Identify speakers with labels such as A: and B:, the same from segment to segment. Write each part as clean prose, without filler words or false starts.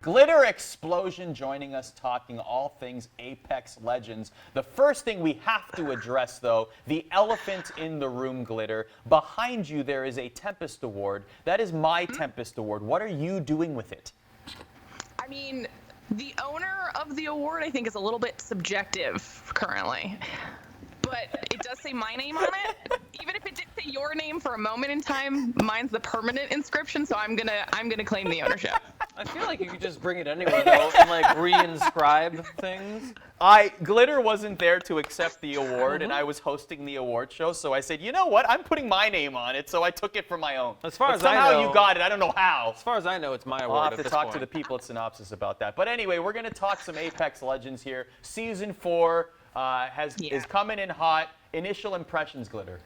A: GlitterXplosion joining us talking all things Apex Legends. The first thing we have to address, though, the elephant in the room, Glitter. Behind you, there is a Tempest Award. That is my Tempest Award. What are you doing with it?
B: I mean, the owner of the award, I think, is a little bit subjective currently. But it does say my name on it. Even if it did say your name for a moment in time, mine's the permanent inscription, so I'm gonna claim the ownership.
C: I feel like you could just bring it anywhere though and like re-inscribe things.
A: Glitter wasn't there to accept the award, and I was hosting the award show, so I said, you know what? I'm putting my name on it, so I took it for my own.
C: As far
A: but
C: as
A: somehow
C: I know,
A: you got it. I don't know how.
C: As far as I know, it's my award.
A: I'll have
C: at
A: to
C: this
A: talk
C: point.
A: to the people at Synopsis about that. But anyway, we're gonna talk some Apex Legends here. Season 4 is coming in hot. Initial impressions, Glitter.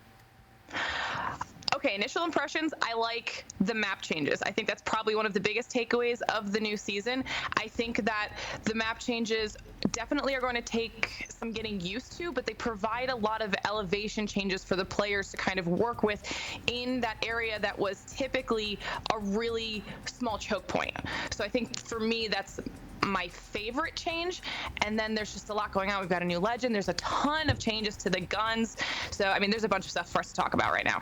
B: Okay, initial impressions, I like the map changes. I think that's probably one of the biggest takeaways of the new season. I think that the map changes definitely are going to take some getting used to, but they provide a lot of elevation changes for the players to kind of work with in that area that was typically a really small choke point. So I think for me, that's my favorite change. And then there's just a lot going on. We've got a new legend. There's a ton of changes to the guns. So, I mean, there's a bunch of stuff for us to talk about right now.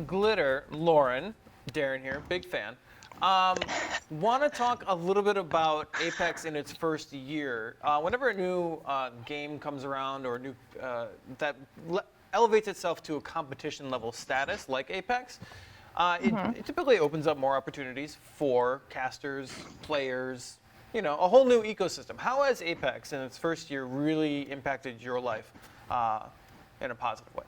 C: Glitter, Lauren, Darin here, big fan. Want to talk a little bit about Apex in its first year. Whenever a new game comes around or a new that elevates itself to a competition level status like Apex, it typically opens up more opportunities for casters, players, you know, a whole new ecosystem. How has Apex in its first year really impacted your life in a positive way?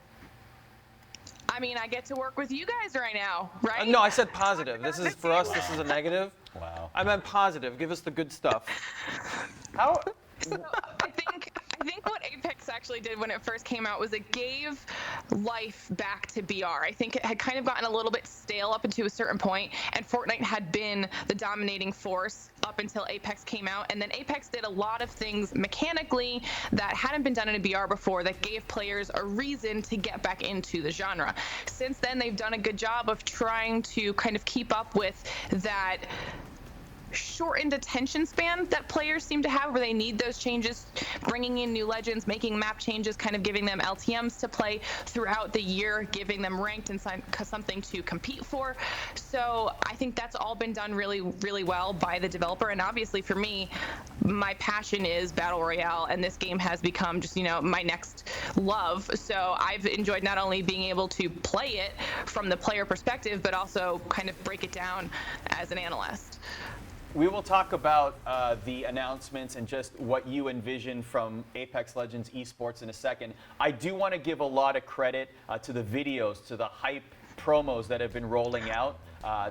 B: I mean, I get to work with you guys right now, right?
C: No, I said positive. This is for us. This is a negative.
A: Wow.
C: I meant positive. Give us the good stuff.
B: How? So I think what Apex actually did when it first came out was it gave life back to BR. I think it had kind of gotten a little bit stale up until a certain point, and Fortnite had been the dominating force up until Apex came out. And then Apex did a lot of things mechanically that hadn't been done in a BR before that gave players a reason to get back into the genre. Since then, they've done a good job of trying to kind of keep up with that shortened attention span that players seem to have, where they need those changes, bringing in new legends, making map changes, kind of giving them LTMs to play throughout the year, giving them ranked and something to compete for. So I think that's all been done really, really well by the developer. And obviously for me, my passion is Battle Royale, and this game has become just, you know, my next love. So I've enjoyed not only being able to play it from the player perspective, but also kind of break it down as an analyst.
A: We will talk about the announcements and just what you envision from Apex Legends esports in a second. I do want to give a lot of credit to the videos, to the hype promos that have been rolling out.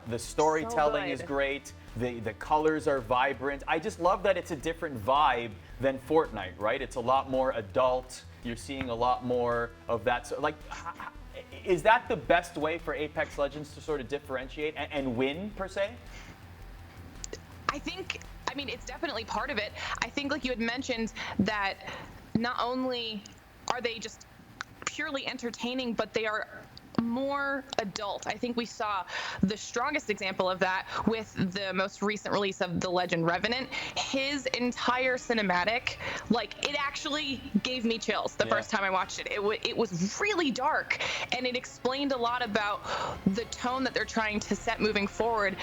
A: The storytelling is great. The colors are vibrant. I just love that it's a different vibe than Fortnite, right? It's a lot more adult. You're seeing a lot more of that. So, like, is that the best way for Apex Legends to sort of differentiate and win, per se?
B: I mean, it's definitely part of it. I think, like you had mentioned, that not only are they just purely entertaining, but they are more adult. I think we saw the strongest example of that with the most recent release of the legend Revenant. His entire cinematic, like, it actually gave me chills the first time I watched it. It was really dark, and it explained a lot about the tone that they're trying to set moving forward.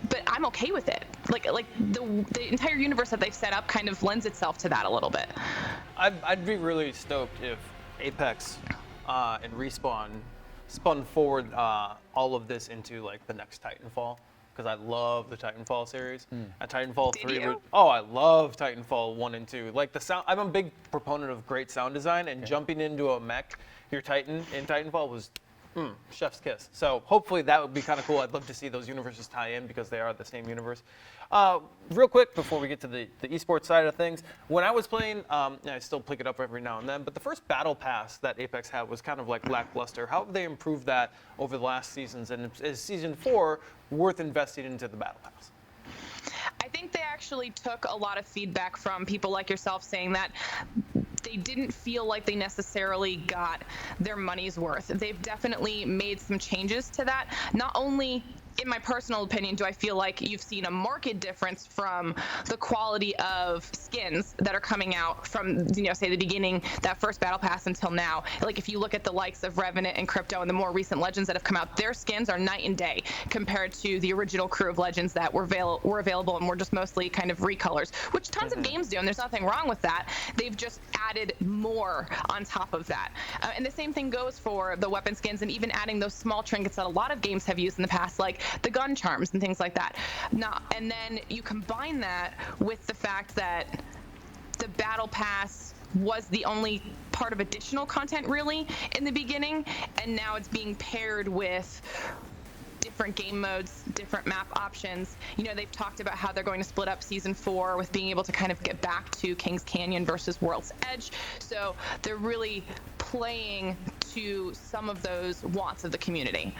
B: But I'm okay with it. Like the entire universe that they've set up kind of lends itself to that a little bit.
C: I'd be really stoked if Apex and Respawn spun forward all of this into like the next Titanfall, because I love the Titanfall series. Titanfall 3 I love Titanfall 1 and 2. Like the sound, I'm a big proponent of great sound design, and jumping into a mech, your Titan in Titanfall was chef's kiss. So hopefully that would be kind of cool. I'd love to see those universes tie in because they are the same universe. Real quick before we get to the esports side of things, when I was playing, I still pick it up every now and then, but the first battle pass that Apex had was kind of like lackluster. How have they improved that over the last seasons, and is season 4 worth investing into the battle pass?
B: I think they actually took a lot of feedback from people like yourself saying that they didn't feel like they necessarily got their money's worth. They've definitely made some changes to that, not only in my personal opinion, do I feel like you've seen a marked difference from the quality of skins that are coming out from, say the beginning, that first battle pass until now. Like if you look at the likes of Revenant and Crypto and the more recent Legends that have come out, their skins are night and day compared to the original crew of Legends that were available and were just mostly kind of recolors, which tons of games do, and there's nothing wrong with that. They've just added more on top of that. And the same thing goes for the weapon skins and even adding those small trinkets that a lot of games have used in the past, like the gun charms and things like that. Now, and then you combine that with the fact that the battle pass was the only part of additional content really in the beginning, and now it's being paired with different game modes, different map options. They've talked about how they're going to split up season 4 with being able to kind of get back to King's Canyon versus World's Edge. So they're really playing to some of those wants of the community.